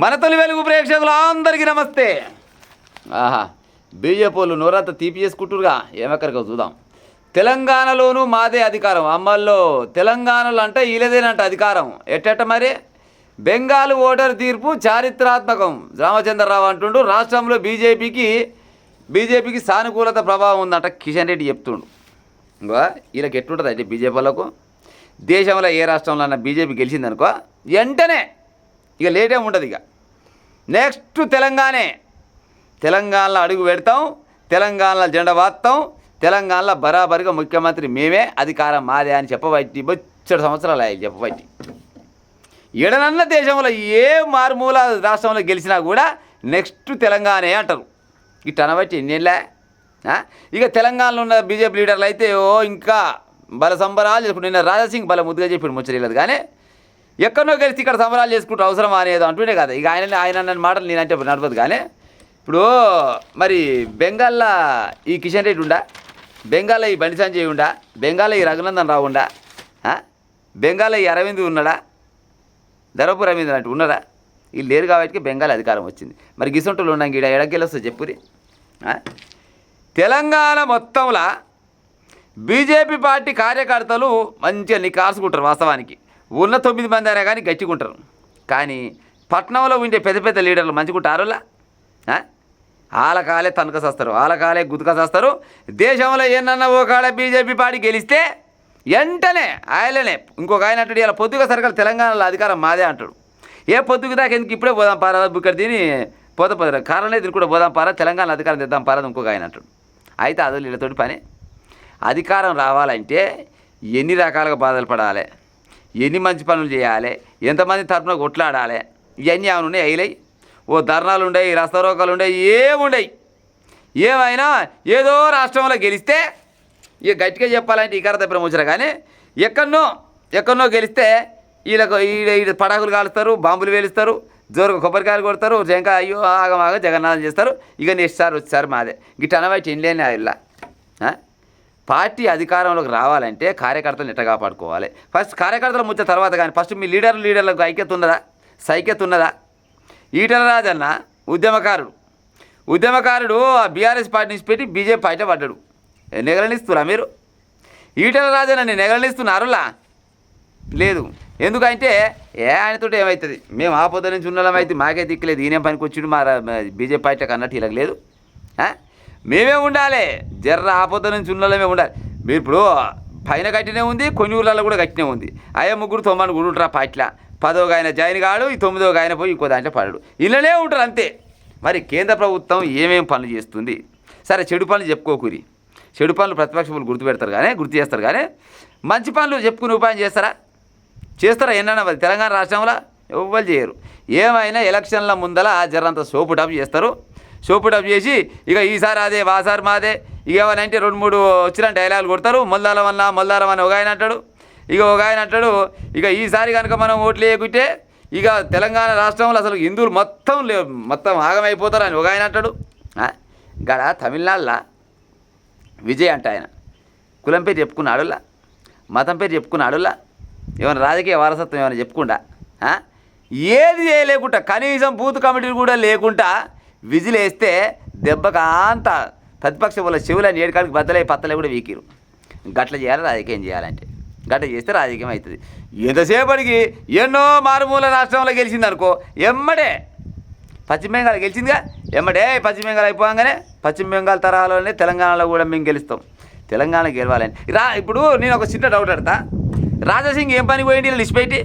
మన తొలి వెలుగు ప్రేక్షకులు అందరికీ నమస్తే. ఆహా, బీజేపీ వాళ్ళు నోరంతా తీపి చేసుకుంటురుగా, ఏమక్కడికో చూద్దాం. తెలంగాణలోనూ మాదే అధికారం. అమ్మల్లో తెలంగాణలో అంటే వీళ్ళదేనంట అధికారం. ఎట్టెట్ట మరి? బెంగాల్ ఓటర్ తీర్పు చారిత్రాత్మకం రామచంద్రరావు అంటుండు. రాష్ట్రంలో బీజేపీకి సానుకూలత ప్రభావం ఉందంట కిషన్ రెడ్డి చెప్తుండు. ఇంకా వీళ్ళకి ఎట్లుంటుంది అంటే బీజేపీ వాళ్ళకు దేశంలో ఏ రాష్ట్రంలో అన్న బీజేపీ గెలిచిందనుకో వెంటనే ఇక లేటే ఉంటుంది. ఇక నెక్స్ట్ తెలంగాణలో అడుగు పెడతాం, తెలంగాణలో జెండా వాస్తాం, తెలంగాణలో బరాబరిగా ముఖ్యమంత్రి మేమే, అధికారం మాదే అని చెప్పబట్టి బొచ్చడు సంవత్సరాలు అయ్యి చెప్పబట్టి. ఎడనన్న దేశంలో ఏ మారుమూల రాష్ట్రంలో గెలిచినా కూడా నెక్స్ట్ తెలంగాణే అంటారు. ఇటు అనబట్టి ఎన్నేళ్ళే. ఇక తెలంగాణలో ఉన్న బీజేపీ లీడర్లు అయితే ఇంకా బల సంబరాలు చేసుకుంటు. నిన్న రాజాసింగ్ బల ముద్దుగా చెప్పాడు ముచ్చలేదు. కానీ ఎక్కడనో గెలిచి ఇక్కడ సంబరాలు చేసుకుంటూ అవసరం అనేది అంటూనే కదా. ఇక ఆయన అన్న మాటలు నేనంటే నడపదు. కానీ ఇప్పుడు మరి బెంగాల్లో ఈ కిషన్ రెడ్డి ఉండా, బెంగాల్లో ఈ బండి సంజయ్ ఉండా, బెంగాల్లో ఈ రఘునందన్ రావు ఉండా, బెంగాల్లో ఈ అరవింద్ ఉన్నాడా, ధర్మపురి రవీంద్ర అంటే ఉన్నారా? వీళ్ళు లేరు కాబట్టి బెంగాల్ అధికారం వచ్చింది. మరి గిసొంటలు ఉన్నాక ఈడ ఎడకెళ్ళొస్తుంది చెప్పురి. తెలంగాణ మొత్తంలో బీజేపీ పార్టీ కార్యకర్తలు మంచిగా నికాసుకుంటారు. వాస్తవానికి ఉన్న 9 మంది అయినా కానీ గట్టికుంటారు. కానీ పట్నంలో ఉండే పెద్ద పెద్ద లీడర్లు మంచిగుంటారులా ఆలకాలే తనకసేస్తారు, ఆలకాలే గుతకసేస్తారు. దేశంలో ఏమన్నా ఒకవేళ బీజేపీ పార్టీ గెలిస్తే వెంటనే ఆయననే ఇంకొక ఆయన అంటాడు, ఇలా పొద్దుగా సరికలు తెలంగాణలో అధికారం మాదే అంటాడు. ఏ పొద్దుకు దాకా ఎందుకు ఇప్పుడే పోదాం పారా, ఇక్కడ తిని పోదా కారణం దీన్ని కూడా పోదాం పారా, తెలంగాణ అధికారం తెద్దాం పారా ఇంకొక ఆయన అంటాడు. అయితే అదో వీళ్ళతోటి పని. అధికారం రావాలంటే ఎన్ని రకాలుగా బాధలు పడాలి, ఎన్ని మంచి పనులు చేయాలి, ఎంతమంది తరఫున కొట్లాడాలి, ఇవన్నీ ఏమైనా ఉన్నాయి అయిలై. ఓ ధర్నాలు ఉండయి, రస్తారోకాలు ఉండయి, ఏముండయి. ఏమైనా ఏదో రాష్ట్రంలో గెలిస్తే ఇక గట్టిగా చెప్పాలంటే ఇకర తప్పిన ముచ్చరా. కానీ ఎక్కడనో గెలిస్తే వీళ్ళకు ఈడ పటాకులు కాలుస్తారు, బాంబులు వేలుస్తారు, జోరుగా కొబ్బరికాయలు కొడతారు, జంకా అయ్యో ఆగమాగ జగన్నాథం చేస్తారు. ఇక నెక్స్ట్ సార్ వచ్చారు మాదే గిట్ట అనబట్టి ఇండ్లేని ఇలా. పార్టీ అధికారంలోకి రావాలంటే కార్యకర్తలను ఎట్ట కాపాడుకోవాలి. ఫస్ట్ కార్యకర్తల ముచ్చ తర్వాత కానీ ఫస్ట్ మీ లీడర్లకు ఐక్యత ఉన్నదా, సైక్యత ఉన్నదా? ఈటల రాజన్న ఉద్యమకారుడు ఆ బీఆర్ఎస్ పార్టీ నుంచి పెట్టి బీజేపీ పార్టీ పడ్డాడు. నెగలనిస్తురా మీరు? ఈటల రాజన్న నెగలనిస్తున్నారులా? లేదు. ఎందుకంటే ఆయనతో ఏమవుతుంది, మేము ఆ పొద్దు నుంచి ఉన్నలం అయితే మాకే దిక్కులేదు, ఈయన పనికి వచ్చిండు మా బీజేపీ పార్టీకి అన్నట్టు ఇలా లేదు. మేమే ఉండాలి, జర్ర ఆ పొద్దు నుంచి ఉన్నలమే ఉండాలి. మీరు ఇప్పుడు పైన కట్టినే ఉంది, కొన్ని ఊళ్ళల్లో కూడా కట్టినే ఉంది. అయ్యే 3-9 కూడా ఉంటారు ఆ పార్టీలో. 10వ ఆయన జాయిన్ కాడు, ఈ 9వ ఆయన పోయి ఇంకో దాంట్లో పడడు, ఇళ్ళనే ఉంటారు అంతే. మరి కేంద్ర ప్రభుత్వం ఏమేమి పనులు చేస్తుంది? సరే, చెడు పనులు చెప్పుకోకూరి, చెడు పనులు ప్రతిపక్షాలు గుర్తు చేస్తారు కానీ మంచి పనులు చెప్పుకుని ఉపాయం చేస్తారా ఎన్నైనా? తెలంగాణ రాష్ట్రంలో ఎవ్వరు చేయరు. ఏమైనా ఎలక్షన్ల ముందల జరంత సోపు డబ్బు చేస్తారు. సోపు డబ్బు చేసి ఇక ఈసారి అదే వాసారి మాదే, ఇక ఏమనంటే 2-3 వచ్చిన డైలాగులు కొడతారు. మొల్దారం అని ఒక ఆయన అంటాడు, ఒక ఆయన అంటాడు ఇక ఈసారి కనుక మనం ఓట్లు వేయకుంటే ఇక తెలంగాణ రాష్ట్రంలో అసలు హిందువులు మొత్తం ఆగమైపోతారు అని ఒక ఆయన అంటాడు. గడ తమిళనాడులో విజయ్ అంట ఆయన కులం పేరు చెప్పుకున్నాడులా, మతం పేరు చెప్పుకున్నాడులా, ఏమైనా రాజకీయ వారసత్వం ఏమైనా చెప్పుకుంటా ఏది చేయలేకుండా, కనీసం బూత్ కమిటీలు కూడా లేకుండా విజిల్ వేస్తే దెబ్బకాంత ప్రతిపక్ష వాళ్ళ చెవులని ఏడుకాడికి బద్దలై పత్తలే కూడా వీకిరు. గట్ల చేయాలి రాజకీయం చేయాలంటే, గట్ల చేస్తే రాజకీయం అవుతుంది. ఎంతసేపటికి ఎన్నో మారుమూల రాష్ట్రంలో గెలిచింది అనుకో, ఎమ్మడే పశ్చిమ బెంగాల్ గెలిచిందిగా, ఎమ్మడే పశ్చిమ బెంగాల్ అయిపోగానే పశ్చిమ బెంగాల్ తరహాలోనే తెలంగాణలో కూడా మేము గెలుస్తాం. తెలంగాణ గెలవాలని ఇప్పుడు నేను ఒక చిన్న డౌట్ అడతా, రాజాసింగ్ ఏం పని పోయింది వీళ్ళు లిస్ట్ పెట్టి?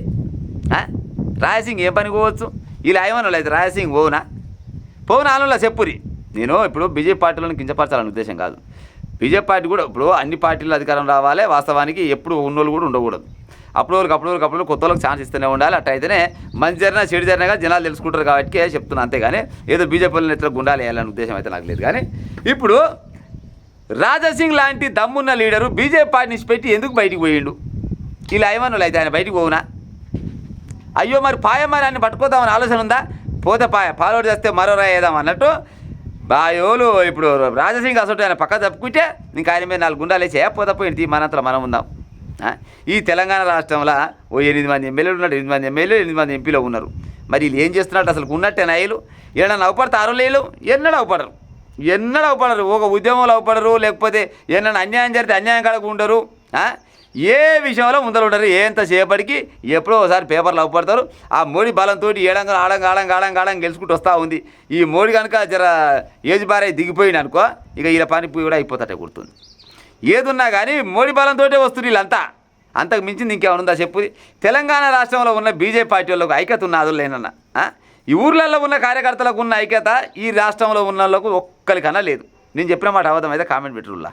రాజాసింగ్ ఏం పని పోవచ్చు? వీళ్ళు ఏమన్నా అయితే రాజాసింగ్ పోవునా అలా చెప్పురి. నేను ఇప్పుడు బీజేపీ పార్టీలను కించపరచాలని ఉద్దేశం కాదు. బీజేపీ పార్టీ కూడా ఇప్పుడు అన్ని పార్టీలు అధికారం రావాలి. వాస్తవానికి ఎప్పుడు ఉన్నోళ్ళు కూడా ఉండకూడదు. అప్పుడు కొత్త వాళ్ళకి ఛాన్స్ ఇస్తూనే ఉండాలి. అట్టయితేనే మంచి జరిగినా చెడు జరిగినా జనాలు తెలుసుకుంటారు కాబట్టి చెప్తున్నా. అంతేగాని ఏదో బీజేపీ వాళ్ళని ఎట్లా గుండాలు వేయాలనే ఉద్దేశం అయితే నాకు లేదు. కానీ ఇప్పుడు రాజాసింగ్ లాంటి దమ్మున్న లీడరు బీజేపీ పార్టీ నుంచి పెట్టి ఎందుకు బయటికి పోయిండు? ఇలా ఏమన్నా అయితే ఆయన బయటికి పోవునా? అయ్యో మరి పాయమారాన్ని పట్టుకోదామని ఆలోచన ఉందా? పోతే పాలోడు చేస్తే మరో రాయేదాం అన్నట్టు బాయోలు ఇప్పుడు రాజాసింగ్ అసలు ఆయన పక్క తప్పుకుంటే ఇంకా ఆయన మీద 4 గుండాలు వేసి పోతే మనంతలో మనం ఉందాం. ఈ తెలంగాణ రాష్ట్రంలో ఓ 8 మంది ఎమ్మెల్యేలు ఉన్నారు, 8 మంది ఎమ్మెల్యేలు, 8 మంది ఎంపీలు ఉన్నారు. మరి వీళ్ళు ఏం చేస్తున్నట్టు అసలు ఉన్నట్టే నాయలు ఏమన్నా నవ్వుపడతారు లేలు ఎన్నడూ అవపడరు ఒక ఉద్యమంలో అవపడరు లేకపోతే ఏమన్నా అన్యాయం జరిగితే అన్యాయం కడకు ఉండరు ఏ విషయంలో ముందర ఉండరు ఎంతసేపటికి ఎప్పుడో ఒకసారి పేపర్లు అవపడతారు ఆ మోడీ బలంతో ఆడంగా గెలుచుకుంటూ వస్తూ ఉంది ఈ మోడీ కనుక జర ఏజ్ బారై దిగిపోయింది అనుకో ఇక వీళ్ళ పని కూడా అయిపోతాటే గుర్తుంది ఏదున్నా కానీ మోడీ బలంతో వస్తుంది వీళ్ళంతా అంతకు మించింది ఇంకేమైనా ఉందా చెప్పు తెలంగాణ రాష్ట్రంలో ఉన్న బీజేపీ పార్టీ వాళ్ళకు ఐక్యత ఉన్న అదులేనన్నా ఈ ఊర్లలో ఉన్న కార్యకర్తలకు ఉన్న ఐక్యత ఈ రాష్ట్రంలో ఉన్న వాళ్ళకు ఒక్కరికన్నా లేదు నేను చెప్పిన మాట అబద్ధం అయితే కామెంట్ పెట్టుల్లా